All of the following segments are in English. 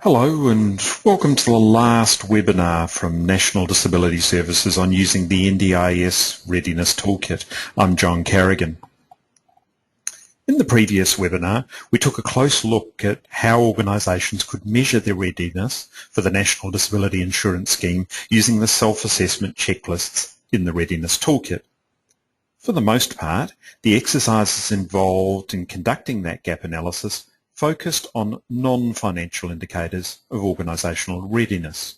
Hello and welcome to the last webinar from National Disability Services on using the NDIS Readiness Toolkit. I'm John Carrigan. In the previous webinar, we took a close look at how organisations could measure their readiness for the National Disability Insurance Scheme using the self-assessment checklists in the Readiness Toolkit. For the most part, the exercises involved in conducting that gap analysis focused on non-financial indicators of organisational readiness.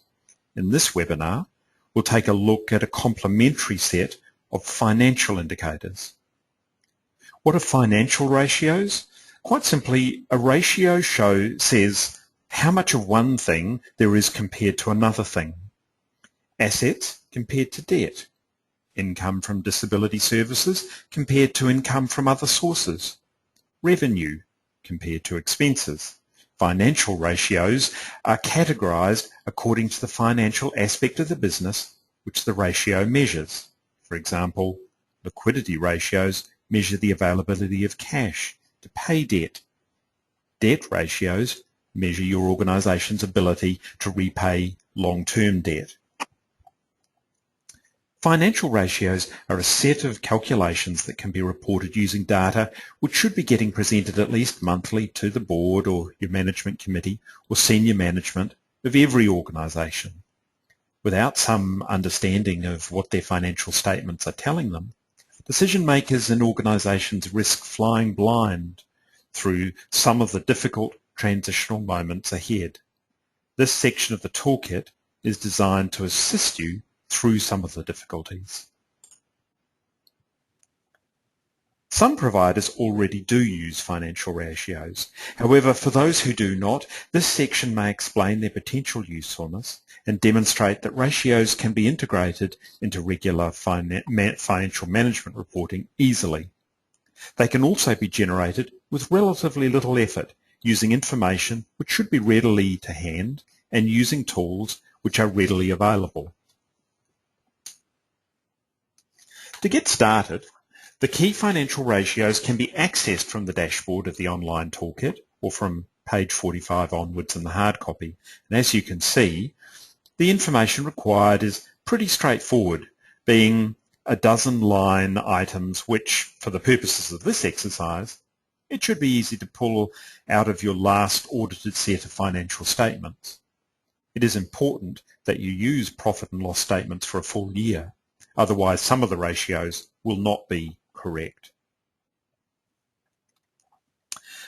In this webinar, we'll take a look at a complementary set of financial indicators. What are financial ratios? Quite simply, a ratio says how much of one thing there is compared to another thing. Assets compared to debt. Income from disability services compared to income from other sources. Revenue compared to expenses. Financial ratios are categorised according to the financial aspect of the business which the ratio measures. For example, liquidity ratios measure the availability of cash to pay debt. Debt ratios measure your organisation's ability to repay long-term debt. Financial ratios are a set of calculations that can be reported using data which should be getting presented at least monthly to the board or your management committee or senior management of every organisation. Without some understanding of what their financial statements are telling them, decision makers in organisations risk flying blind through some of the difficult transitional moments ahead. This section of the toolkit is designed to assist you through some of the difficulties. Some providers already do use financial ratios. However, for those who do not, this section may explain their potential usefulness and demonstrate that ratios can be integrated into regular financial management reporting easily. They can also be generated with relatively little effort using information which should be readily to hand and using tools which are readily available. To get started, the key financial ratios can be accessed from the dashboard of the online toolkit or from page 45 onwards in the hard copy. And as you can see, the information required is pretty straightforward, being a dozen line items which, for the purposes of this exercise, it should be easy to pull out of your last audited set of financial statements. It is important that you use profit and loss statements for a full year. Otherwise, some of the ratios will not be correct.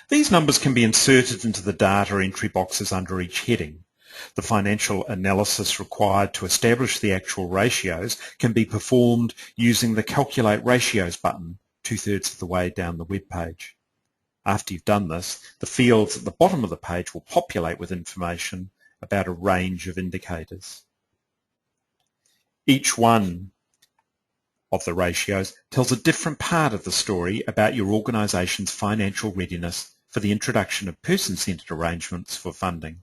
These numbers can be inserted into the data entry boxes under each heading. The financial analysis required to establish the actual ratios can be performed using the Calculate Ratios button 2/3 of the way down the web page. After you've done this, the fields at the bottom of the page will populate with information about a range of indicators. Each one of the ratios tells a different part of the story about your organisation's financial readiness for the introduction of person-centred arrangements for funding.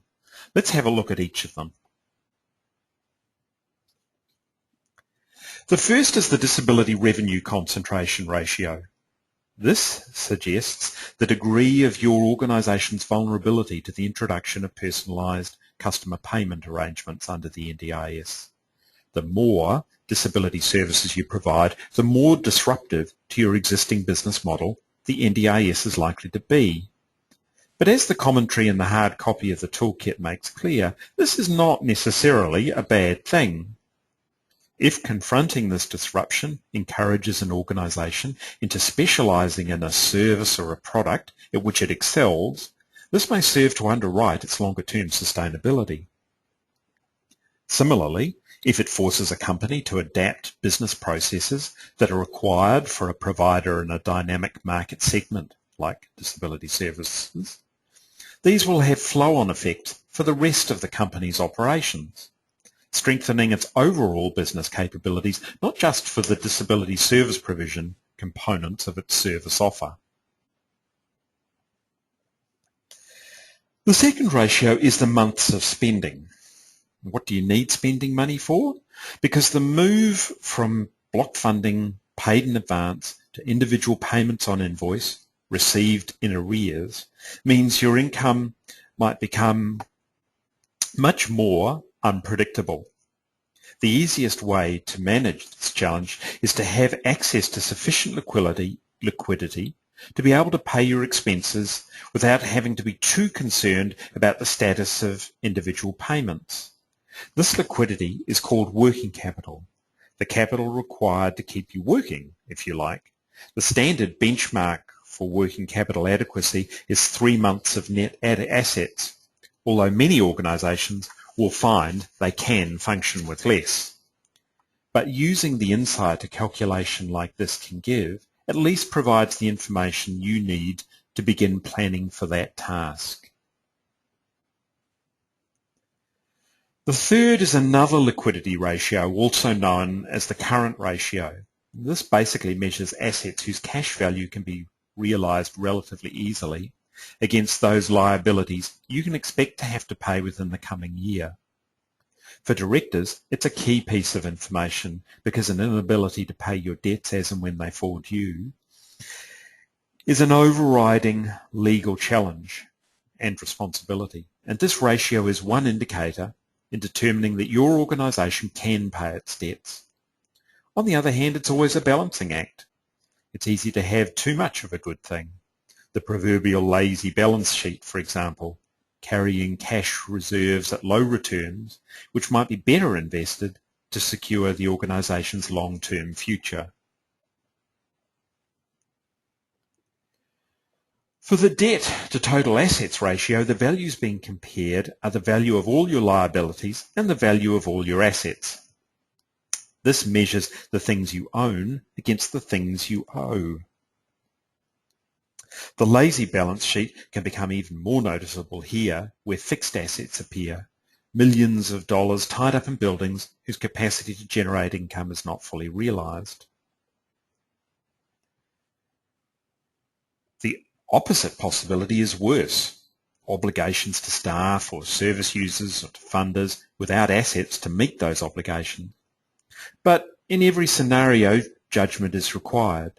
Let's have a look at each of them. The first is the Disability Revenue Concentration Ratio. This suggests the degree of your organisation's vulnerability to the introduction of personalised customer payment arrangements under the NDIS. The more disability services you provide, the more disruptive to your existing business model the NDIS is likely to be. But as the commentary in the hard copy of the toolkit makes clear, this is not necessarily a bad thing. If confronting this disruption encourages an organisation into specialising in a service or a product at which it excels, this may serve to underwrite its longer-term sustainability. Similarly, if it forces a company to adapt business processes that are required for a provider in a dynamic market segment like disability services, these will have flow-on effects for the rest of the company's operations, strengthening its overall business capabilities, not just for the disability service provision components of its service offer. The second ratio is the months of spending. What do you need spending money for? Because the move from block funding paid in advance to individual payments on invoice received in arrears means your income might become much more unpredictable. The easiest way to manage this challenge is to have access to sufficient liquidity to be able to pay your expenses without having to be too concerned about the status of individual payments. This liquidity is called working capital, the capital required to keep you working, if you like. The standard benchmark for working capital adequacy is 3 months of net assets, although many organisations will find they can function with less. But using the insight a calculation like this can give at least provides the information you need to begin planning for that task. The third is another liquidity ratio, also known as the current ratio. This basically measures assets whose cash value can be realised relatively easily against those liabilities you can expect to have to pay within the coming year. For directors, it's a key piece of information because an inability to pay your debts as and when they fall due is an overriding legal challenge and responsibility. And this ratio is one indicator in determining that your organisation can pay its debts. On the other hand, it's always a balancing act. It's easy to have too much of a good thing. The proverbial lazy balance sheet, for example, carrying cash reserves at low returns, which might be better invested to secure the organisation's long-term future. For the debt to total assets ratio, the values being compared are the value of all your liabilities and the value of all your assets. This measures the things you own against the things you owe. The lazy balance sheet can become even more noticeable here, where fixed assets appear, millions of dollars tied up in buildings whose capacity to generate income is not fully realised. The opposite possibility is worse. Obligations to staff or service users or to funders without assets to meet those obligations. But in every scenario, judgment is required.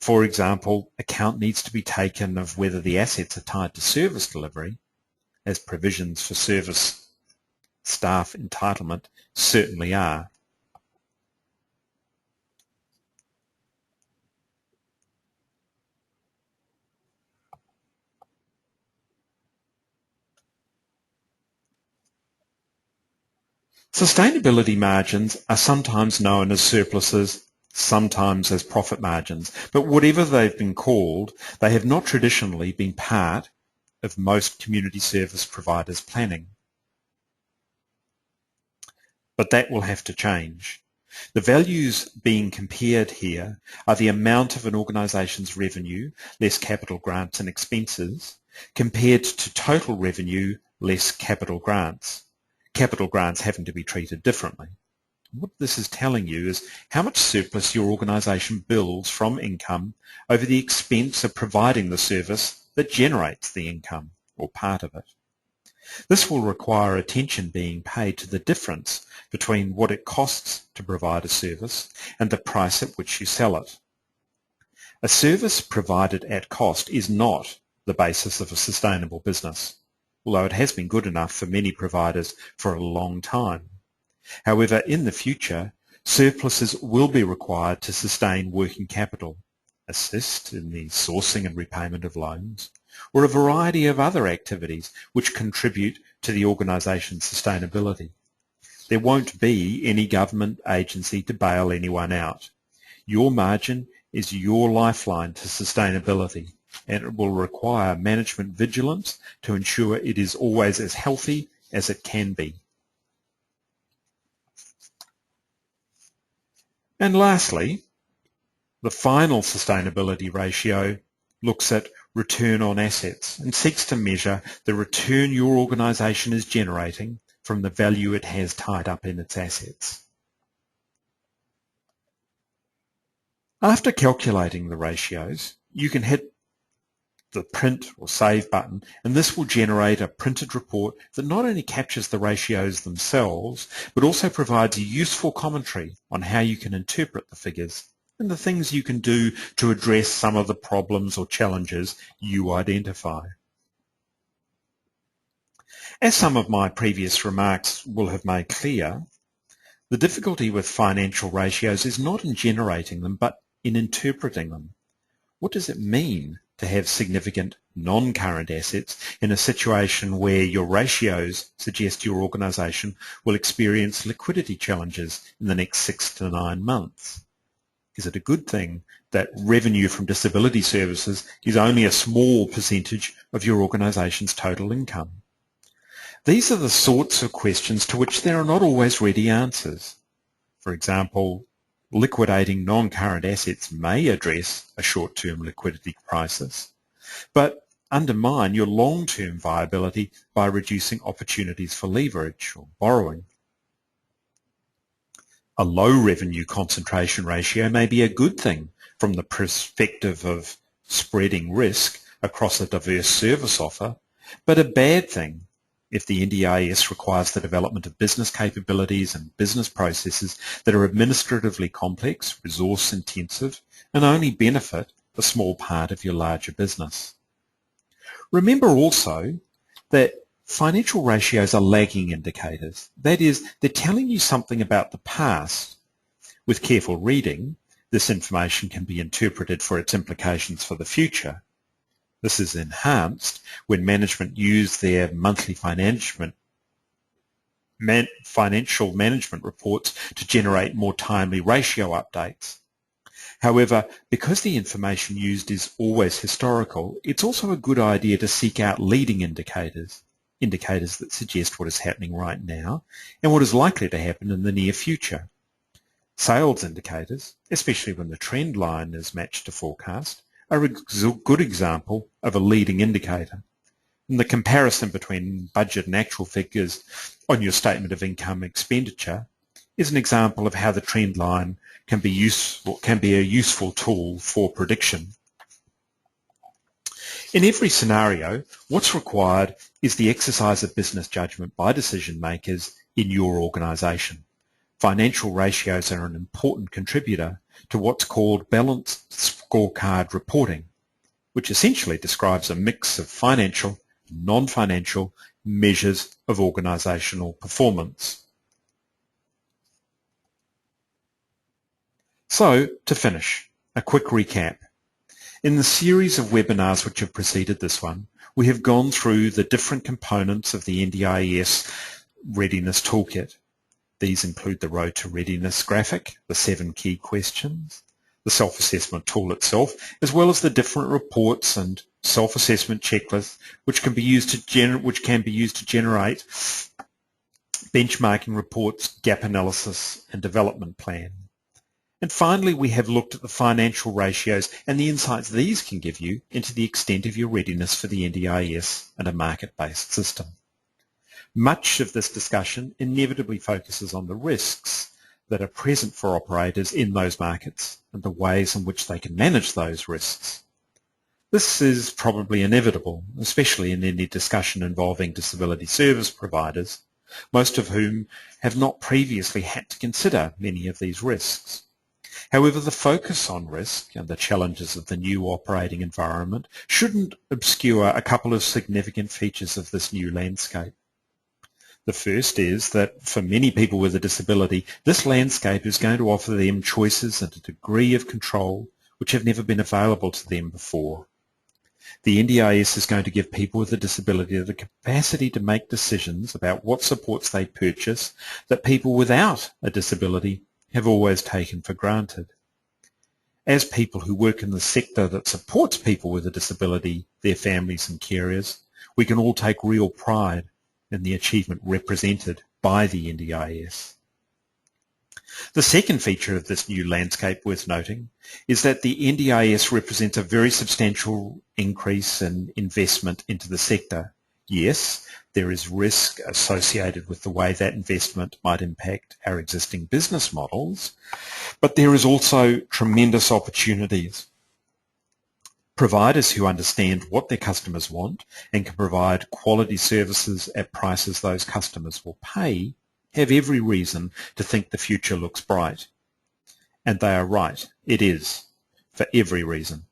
For example, account needs to be taken of whether the assets are tied to service delivery, as provisions for service staff entitlement certainly are. Sustainability margins are sometimes known as surpluses, sometimes as profit margins, but whatever they've been called, they have not traditionally been part of most community service providers' planning. But that will have to change. The values being compared here are the amount of an organisation's revenue, less capital grants and expenses, compared to total revenue, less capital grants. Capital grants having to be treated differently. What this is telling you is how much surplus your organisation builds from income over the expense of providing the service that generates the income, or part of it. This will require attention being paid to the difference between what it costs to provide a service and the price at which you sell it. A service provided at cost is not the basis of a sustainable business, although it has been good enough for many providers for a long time. However, in the future, surpluses will be required to sustain working capital, assist in the sourcing and repayment of loans, or a variety of other activities which contribute to the organisation's sustainability. There won't be any government agency to bail anyone out. Your margin is your lifeline to sustainability, and it will require management vigilance to ensure it is always as healthy as it can be. And lastly, the final sustainability ratio looks at return on assets and seeks to measure the return your organisation is generating from the value it has tied up in its assets. After calculating the ratios, you can hit the print or save button, and this will generate a printed report that not only captures the ratios themselves, but also provides a useful commentary on how you can interpret the figures and the things you can do to address some of the problems or challenges you identify. As some of my previous remarks will have made clear, the difficulty with financial ratios is not in generating them, but in interpreting them. What does it mean to have significant non-current assets in a situation where your ratios suggest your organisation will experience liquidity challenges in the next 6 to 9 months? Is it a good thing that revenue from disability services is only a small percentage of your organisation's total income? These are the sorts of questions to which there are not always ready answers. For example, liquidating non-current assets may address a short-term liquidity crisis, but undermine your long-term viability by reducing opportunities for leverage or borrowing. A low revenue concentration ratio may be a good thing from the perspective of spreading risk across a diverse service offer, but a bad thing if the NDIS requires the development of business capabilities and business processes that are administratively complex, resource-intensive, and only benefit a small part of your larger business. Remember also that financial ratios are lagging indicators. That is, they're telling you something about the past. With careful reading, this information can be interpreted for its implications for the future. This is enhanced when management use their monthly financial management reports to generate more timely ratio updates. However, because the information used is always historical, it's also a good idea to seek out leading indicators that suggest what is happening right now and what is likely to happen in the near future. Sales indicators, especially when the trend line is matched to forecast, are a good example of a leading indicator. And the comparison between budget and actual figures on your statement of income expenditure is an example of how the trend line can be a useful tool for prediction. In every scenario, what's required is the exercise of business judgment by decision makers in your organisation. Financial ratios are an important contributor to what's called balanced scorecard reporting, which essentially describes a mix of financial and non-financial measures of organisational performance. So, to finish, a quick recap. In the series of webinars which have preceded this one, we have gone through the different components of the NDIS Readiness Toolkit. These include the Road to Readiness graphic, the 7 key questions, the self-assessment tool itself, as well as the different reports and self-assessment checklists which can be used to generate benchmarking reports, gap analysis, and development plan. And finally, we have looked at the financial ratios and the insights these can give you into the extent of your readiness for the NDIS and a market-based system. Much of this discussion inevitably focuses on the risks that are present for operators in those markets and the ways in which they can manage those risks. This is probably inevitable, especially in any discussion involving disability service providers, most of whom have not previously had to consider many of these risks. However, the focus on risk and the challenges of the new operating environment shouldn't obscure a couple of significant features of this new landscape. The first is that for many people with a disability, this landscape is going to offer them choices and a degree of control which have never been available to them before. The NDIS is going to give people with a disability the capacity to make decisions about what supports they purchase that people without a disability have always taken for granted. As people who work in the sector that supports people with a disability, their families and carers, we can all take real pride in the achievement represented by the NDIS. The second feature of this new landscape worth noting is that the NDIS represents a very substantial increase in investment into the sector. Yes, there is risk associated with the way that investment might impact our existing business models, but there is also tremendous opportunities. Providers who understand what their customers want and can provide quality services at prices those customers will pay have every reason to think the future looks bright. And they are right, it is, for every reason.